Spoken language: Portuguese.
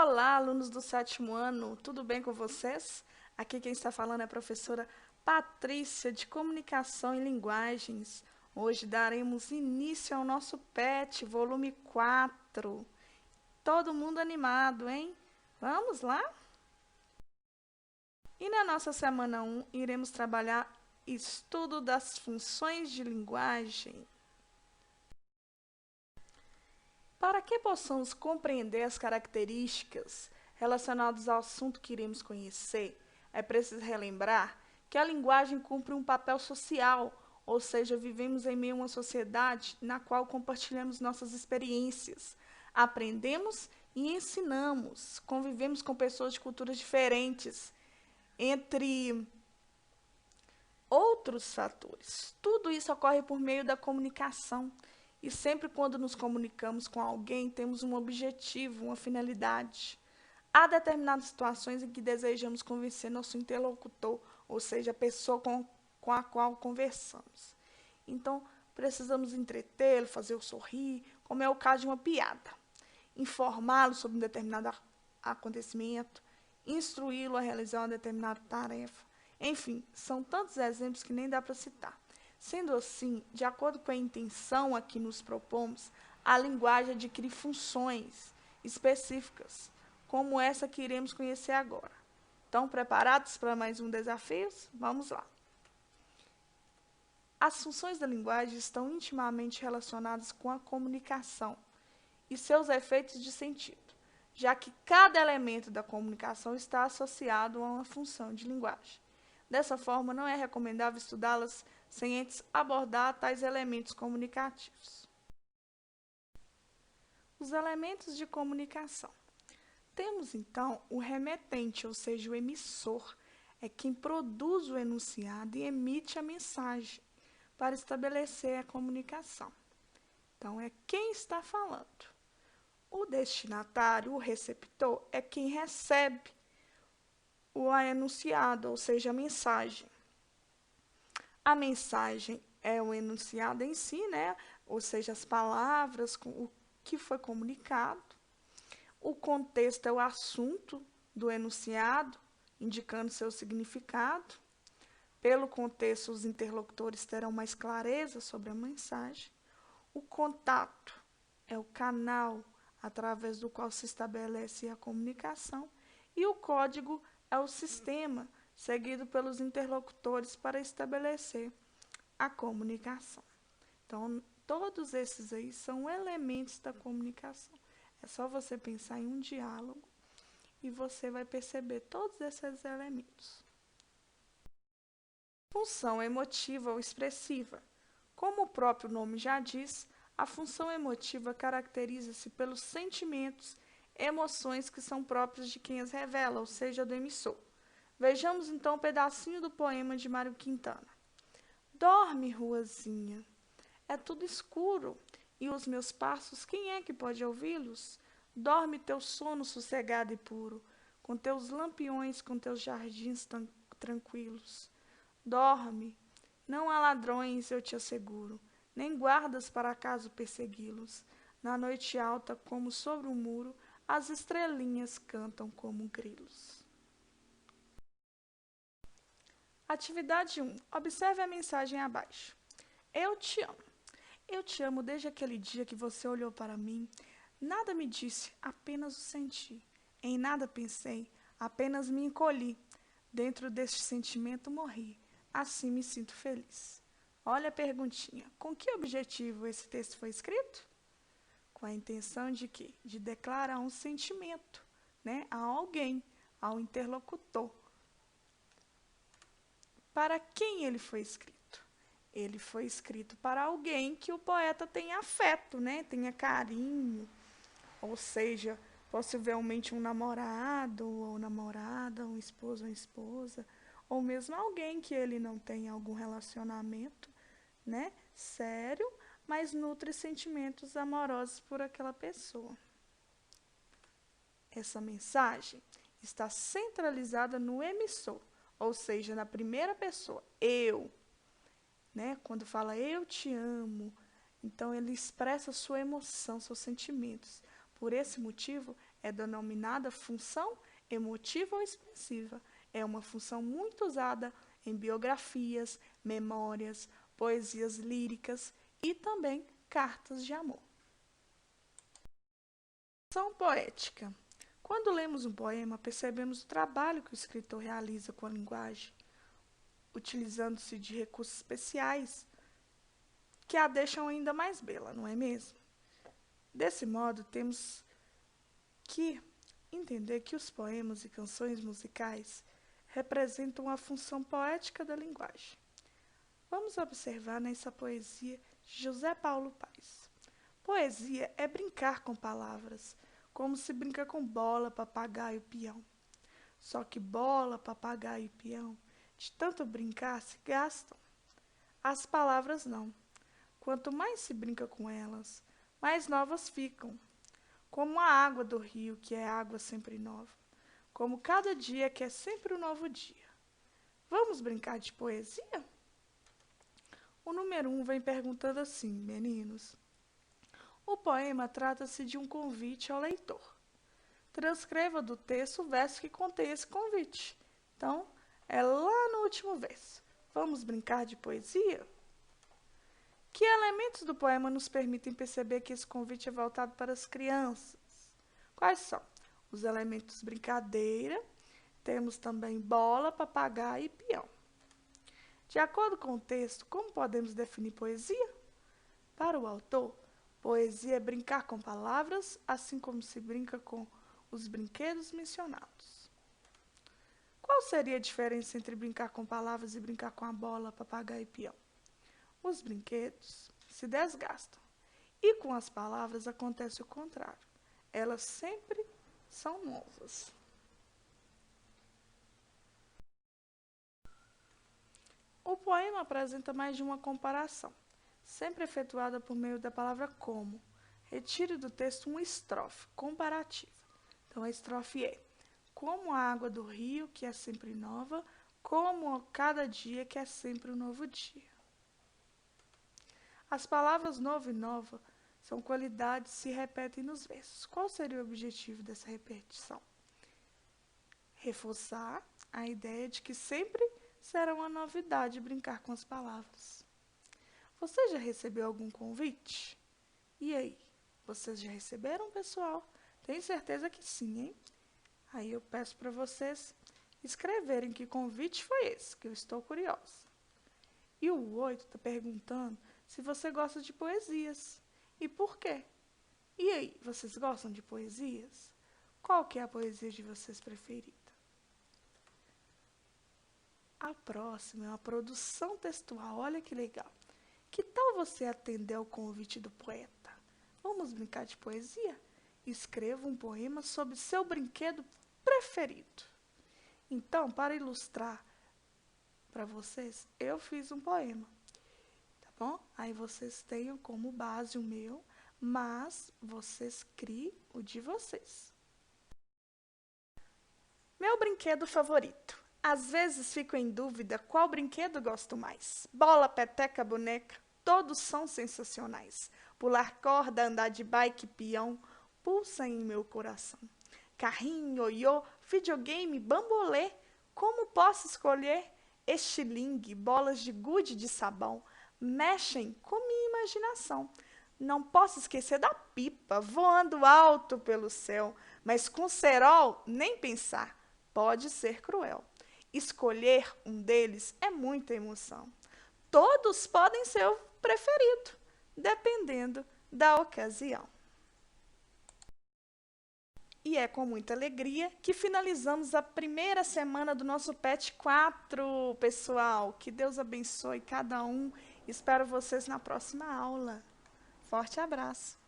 Olá, alunos do sétimo ano, tudo bem com vocês? Aqui quem está falando é a professora Patrícia, de Comunicação e Linguagens. Hoje daremos início ao nosso PET, volume 4. Todo mundo animado, hein? Vamos lá? E na nossa semana 1, iremos trabalhar estudo das funções de linguagem. Para que possamos compreender as características relacionadas ao assunto que iremos conhecer, é preciso relembrar que a linguagem cumpre um papel social, ou seja, vivemos em meio a uma sociedade na qual compartilhamos nossas experiências, aprendemos e ensinamos, convivemos com pessoas de culturas diferentes, entre outros fatores. Tudo isso ocorre por meio da comunicação. E sempre quando nos comunicamos com alguém, temos um objetivo, uma finalidade. Há determinadas situações em que desejamos convencer nosso interlocutor, ou seja, a pessoa com a qual conversamos. Então, precisamos entretê-lo, fazê-lo sorrir, como é o caso de uma piada. Informá-lo sobre um determinado acontecimento, instruí-lo a realizar uma determinada tarefa. Enfim, são tantos exemplos que nem dá para citar. Sendo assim, de acordo com a intenção a que nos propomos, a linguagem adquire funções específicas, como essa que iremos conhecer agora. Estão preparados para mais um desafio? Vamos lá. As funções da linguagem estão intimamente relacionadas com a comunicação e seus efeitos de sentido, já que cada elemento da comunicação está associado a uma função de linguagem. Dessa forma, não é recomendável estudá-las sem antes abordar tais elementos comunicativos. Os elementos de comunicação. Temos, então, o remetente, ou seja, o emissor, é quem produz o enunciado e emite a mensagem para estabelecer a comunicação. Então, é quem está falando. O destinatário, o receptor, é quem recebe o enunciado, ou seja, a mensagem. A mensagem é o enunciado em si, né? Ou seja, as palavras, o que foi comunicado. O contexto é o assunto do enunciado, indicando seu significado. Pelo contexto, os interlocutores terão mais clareza sobre a mensagem. O contato é o canal através do qual se estabelece a comunicação. E o código é o sistema seguido pelos interlocutores para estabelecer a comunicação. Então, todos esses aí são elementos da comunicação. É só você pensar em um diálogo e você vai perceber todos esses elementos. Função emotiva ou expressiva. Como o próprio nome já diz, a função emotiva caracteriza-se pelos sentimentos, emoções que são próprios de quem as revela, ou seja, do emissor. Vejamos então um pedacinho do poema de Mário Quintana. Dorme, ruazinha, é tudo escuro, e os meus passos, quem é que pode ouvi-los? Dorme teu sono sossegado e puro, com teus lampiões, com teus jardins tranquilos. Dorme, não há ladrões, eu te asseguro, nem guardas para acaso persegui-los. Na noite alta, como sobre um muro, as estrelinhas cantam como grilos. Atividade 1. Observe a mensagem abaixo. Eu te amo. Eu te amo desde aquele dia que você olhou para mim. Nada me disse, apenas o senti. Em nada pensei, apenas me encolhi. Dentro deste sentimento morri. Assim me sinto feliz. Olha a perguntinha. Com que objetivo esse texto foi escrito? Com a intenção de quê? De declarar um sentimento, né, a alguém, ao interlocutor. Para quem ele foi escrito? Ele foi escrito para alguém que o poeta tenha afeto, né? Tenha carinho, ou seja, possivelmente um namorado ou namorada, um esposo ou esposa, ou mesmo alguém que ele não tenha algum relacionamento, né, sério, mas nutre sentimentos amorosos por aquela pessoa. Essa mensagem está centralizada no emissor, ou seja, na primeira pessoa, eu, né? Quando fala eu te amo, então ele expressa sua emoção, seus sentimentos. Por esse motivo, é denominada função emotiva ou expressiva. É uma função muito usada em biografias, memórias, poesias líricas e também cartas de amor. Função poética. Quando lemos um poema, percebemos o trabalho que o escritor realiza com a linguagem, utilizando-se de recursos especiais que a deixam ainda mais bela, não é mesmo? Desse modo, temos que entender que os poemas e canções musicais representam a função poética da linguagem. Vamos observar nessa poesia de José Paulo Paes. Poesia é brincar com palavras, como se brinca com bola, papagaio, peão. Só que bola, papagaio e peão, de tanto brincar, se gastam. As palavras não. Quanto mais se brinca com elas, mais novas ficam. Como a água do rio, que é água sempre nova. Como cada dia, que é sempre um novo dia. Vamos brincar de poesia? O número 1 vem perguntando assim, meninos. O poema trata-se de um convite ao leitor. Transcreva do texto o verso que contém esse convite. Então, é lá no último verso. Vamos brincar de poesia? Que elementos do poema nos permitem perceber que esse convite é voltado para as crianças? Quais são? Os elementos brincadeira, temos também bola, papagaio e peão. De acordo com o texto, como podemos definir poesia? Para o autor, poesia é brincar com palavras, assim como se brinca com os brinquedos mencionados. Qual seria a diferença entre brincar com palavras e brincar com a bola, papagaio e peão? Os brinquedos se desgastam e com as palavras acontece o contrário. Elas sempre são novas. O poema apresenta mais de uma comparação, sempre efetuada por meio da palavra como. Retire do texto uma estrofe comparativa. Então, a estrofe é: como a água do rio, que é sempre nova, como cada dia, que é sempre um novo dia. As palavras novo e nova são qualidades que se repetem nos versos. Qual seria o objetivo dessa repetição? Reforçar a ideia de que sempre será uma novidade brincar com as palavras. Você já recebeu algum convite? E aí, vocês já receberam, pessoal? Tenho certeza que sim, hein? Aí eu peço para vocês escreverem que convite foi esse, que eu estou curiosa. E o 8 está perguntando se você gosta de poesias. E por quê? E aí, vocês gostam de poesias? Qual que é a poesia de vocês preferida? A próxima é uma produção textual, olha que legal. Que tal você atender ao convite do poeta? Vamos brincar de poesia? Escreva um poema sobre seu brinquedo preferido. Então, para ilustrar para vocês, eu fiz um poema, tá bom? Aí vocês tenham como base o meu, mas vocês criem o de vocês. Meu brinquedo favorito. Às vezes fico em dúvida qual brinquedo gosto mais. Bola, peteca, boneca, todos são sensacionais. Pular corda, andar de bike, peão, pulsa em meu coração. Carrinho, ioiô, videogame, bambolê, como posso escolher? Estilingue, bolas de gude de sabão, mexem com minha imaginação. Não posso esquecer da pipa, voando alto pelo céu, mas com cerol, nem pensar, pode ser cruel. Escolher um deles é muita emoção. Todos podem ser o preferido, dependendo da ocasião. E é com muita alegria que finalizamos a primeira semana do nosso PET 4, pessoal. Que Deus abençoe cada um. Espero vocês na próxima aula. Forte abraço.